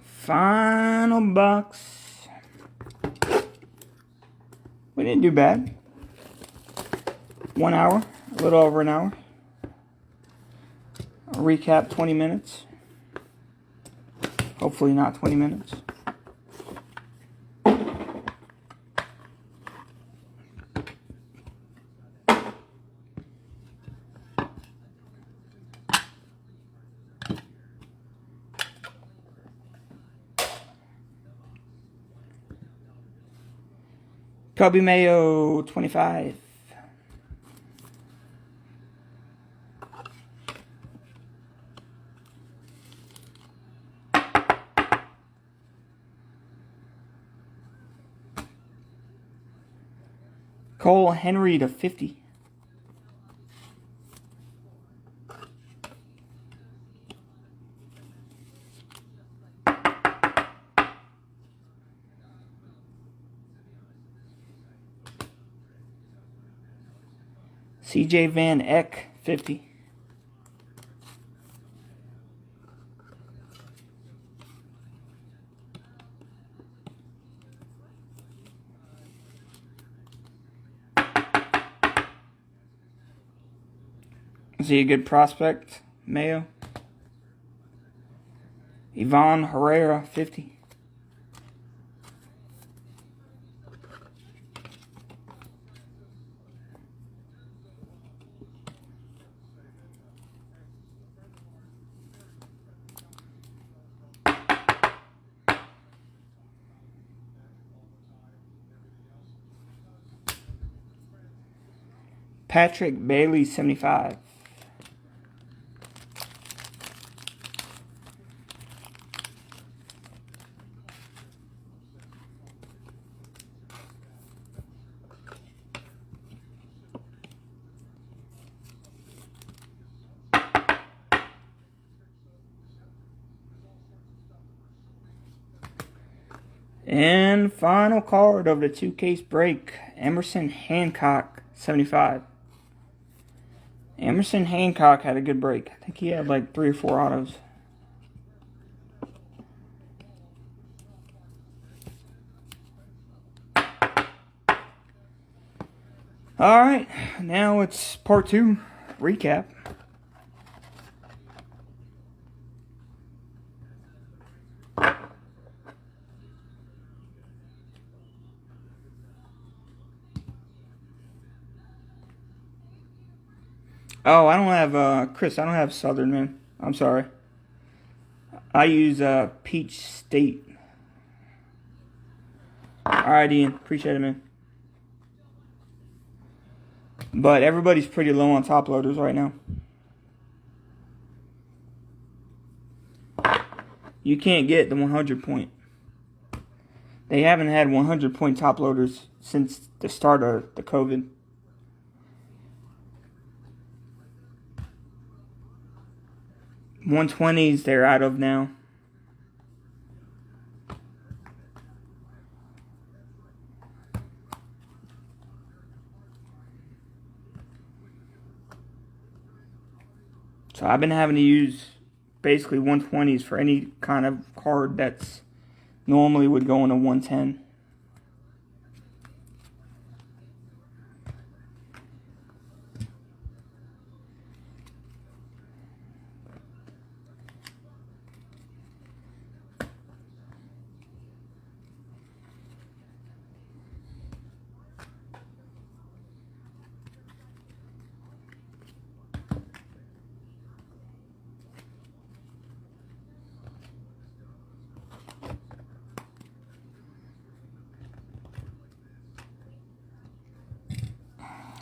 [SPEAKER 1] Final box. We didn't do bad. 1 hour, a little over an hour. A recap 20 minutes. Hopefully not 20 minutes. Kobe Mayo 25. Cole Henry to 50. CJ Van Eck 50. Is he a good prospect? Mayo. Ivan Herrera 50. Patrick Bailey 75. And final card of the 2-case break, Emerson Hancock 75. Emerson Hancock had a good break. I think he had like 3 or 4 autos. Alright, now it's part 2, recap. Oh, I don't have, Chris, I don't have Southern, man. I'm sorry. I use, Peach State. Alright, Ian. Appreciate it, man. But everybody's pretty low on top loaders right now. You can't get the 100 point. They haven't had 100 point top loaders since the start of the COVID. $120s they're out of now. So I've been having to use basically 120s for any kind of card that's normally would go in a 110.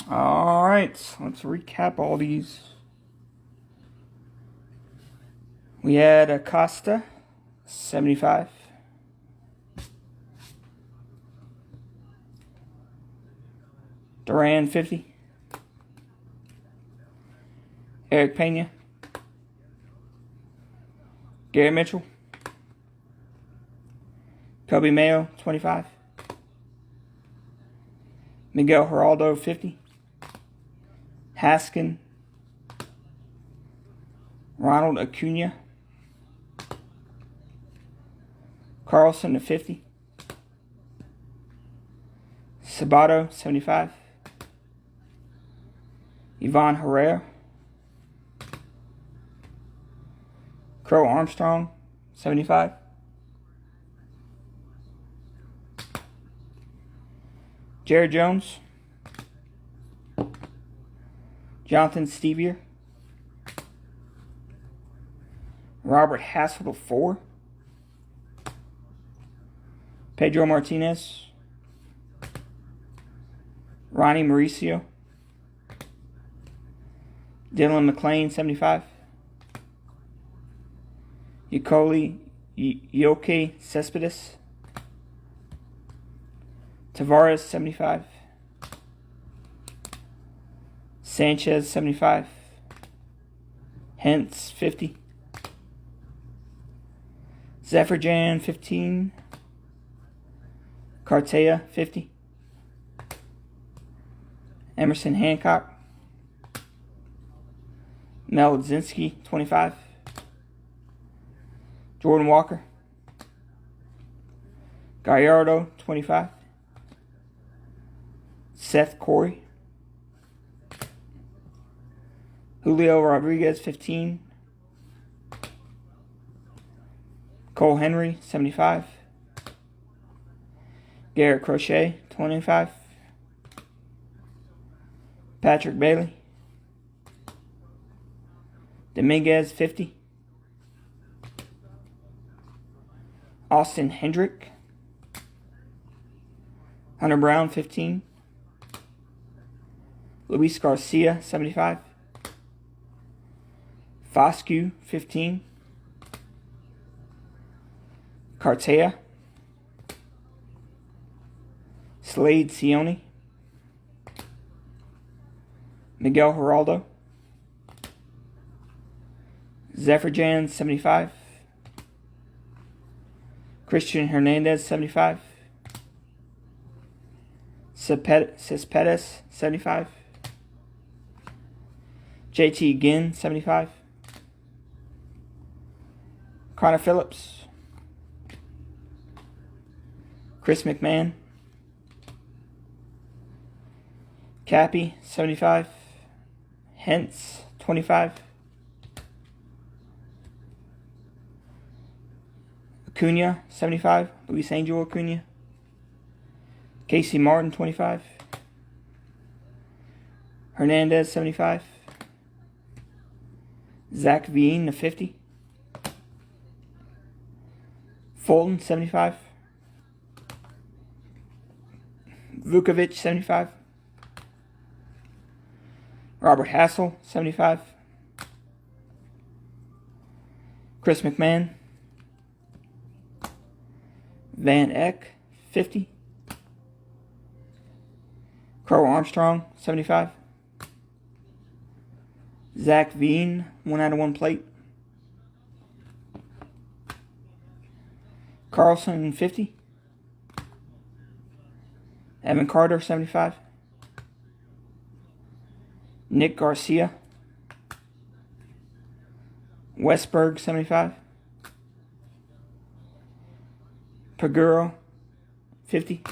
[SPEAKER 1] Alright, let's recap all these. We had Acosta, 75. Duran, 50. Eric Pena. Gary Mitchell. Kobe Mayo, 25. Miguel Geraldo, 50. Haskin. Ronald Acuna. Carlson to 50. Sabato, 75. Ivan Herrera. Crow Armstrong, 75. Jared Jones. Jonathan Stevier. Robert Hassel to 4. Pedro Martinez. Ronnie Mauricio. Dylan McLean, 75. Yoke Cespedes. Tavares, 75. Sanchez, 75. Hentz, 50. Zephyrjan, 15. Cartea, 50. Emerson Hancock. Mel Zinski, 25. Jordan Walker. Gallardo, 25. Seth Corey. Julio Rodriguez, 15. Cole Henry, 75. Garrett Crochet, 25. Patrick Bailey. Dominguez, 50. Austin Hendrick. Hunter Brown, 15. Luis Garcia, 75. Foscue, 15. Cartea. Slade Sione. Miguel Geraldo. Zephyrjan, 75. Christian Hernandez, 75. Cespedes, 75. JT Ginn, 75. Connor Phillips. Chris McMahon. Cappy, 75. Hentz, 25. Acuna, 75. Luis Angel Acuna. Casey Martin, 25. Hernandez, 75. Zach Veen to 50. Fulton, 75. Vukovic, 75. Robert Hassel, 75. Chris McMahon. Van Eck, 50. Crow Armstrong, 75. Zach Veen, 1/1 plate. Carlson, 50. Evan Carter, 75. Nick Garcia. Westberg, 75. Paguro, 50.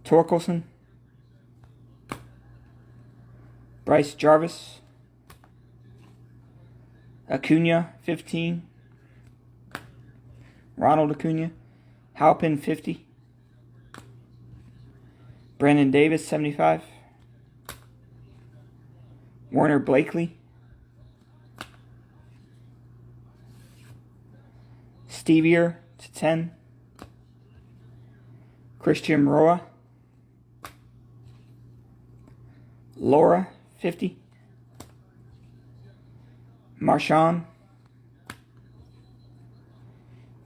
[SPEAKER 1] Torkelson. Bryce Jarvis. Acuna, 15. Ronald Acuna. Halpin, 50. Brandon Davis, 75. Warner Blakely. Stevier to 10. Christian Roa. Laura, 50. Marshawn.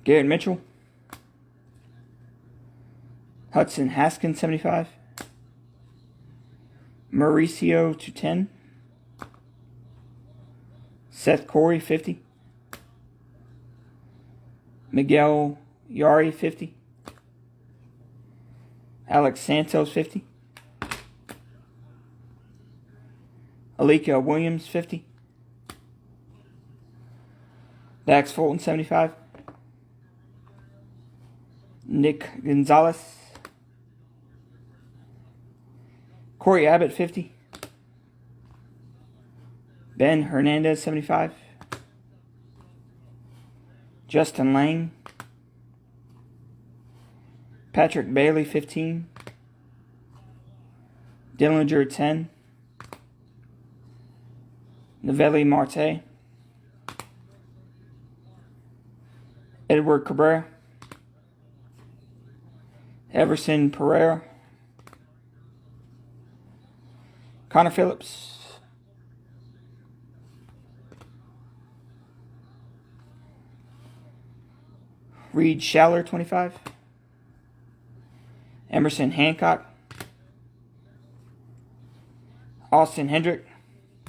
[SPEAKER 1] Garrett Mitchell. Hudson Haskins, 75. Mauricio, 210. Seth Corey, 50. Miguel Yari, 50. Alex Santos, 50. Alika Williams, 50. Dax Fulton, 75. Nick Gonzalez. Corey Abbott, 50. Ben Hernandez, 75. Justin Lang. Patrick Bailey, 15. Dillinger, 10. Novelli Marte. Edward Cabrera. Everson Pereira. Connor Phillips. Reed Schaller, 25. Emerson Hancock. Austin Hendrick.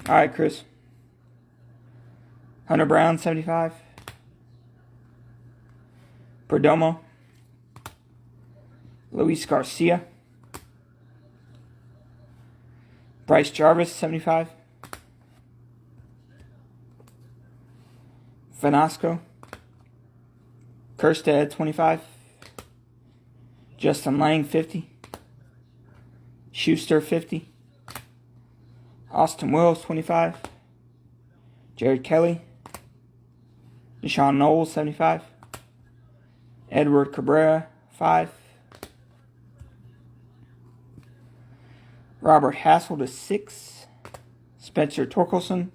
[SPEAKER 1] All right, Chris. Hunter Brown, 75. Perdomo. Luis Garcia. Bryce Jarvis, 75. Vanasco. Kerstead, 25. Justin Lang, 50. Schuster, 50. Austin Wills, 25. Jared Kelly. Deshaun Knowles, 75. Edward Cabrera, 5. Robert Hassel to 6. Spencer Torkelson.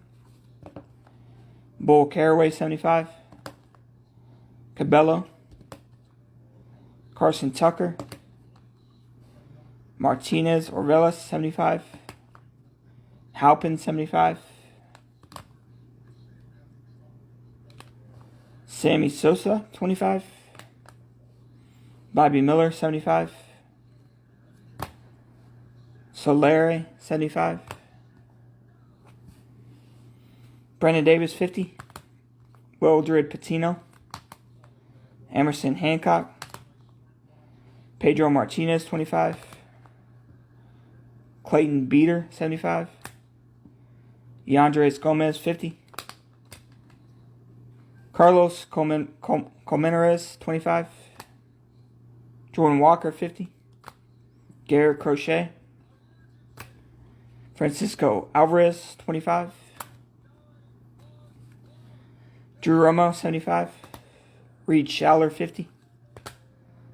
[SPEAKER 1] Bull Caraway, 75. Cabello. Carson Tucker. Martinez Orvelas, 75. Halpin, 75. Sammy Sosa, 25. Bobby Miller, 75. Solari, 75. Brandon Davis, 50. Wildred Patino. Emerson Hancock. Pedro Martinez, 25. Clayton Beater, 75. Yandres Gomez, 50. Carlos Colmenares, 25. Jordan Walker, 50. Garrett Crochet. Francisco Alvarez, 25. Drew Romo, 75. Reed Schaller, 50.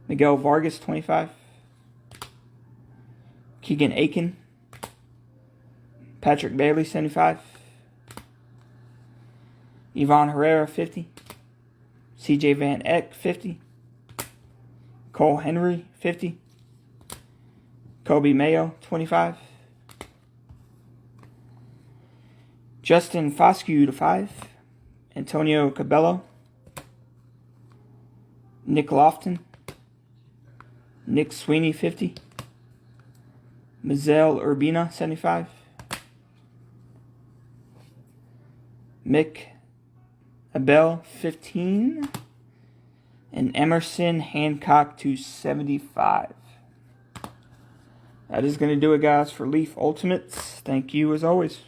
[SPEAKER 1] Miguel Vargas, 25. Keegan Aiken. Patrick Bailey, 75. Ivan Herrera, 50. CJ Van Eck, 50. Cole Henry, 50. Kobe Mayo, 25. Justin Foscue to 5. Antonio Cabello. Nick Lofton. Nick Sweeney, 50. Mazel Urbina, 75. Mick Abel, 15. And Emerson Hancock to 75. That is going to do it, guys, for Leaf Ultimates. Thank you, as always.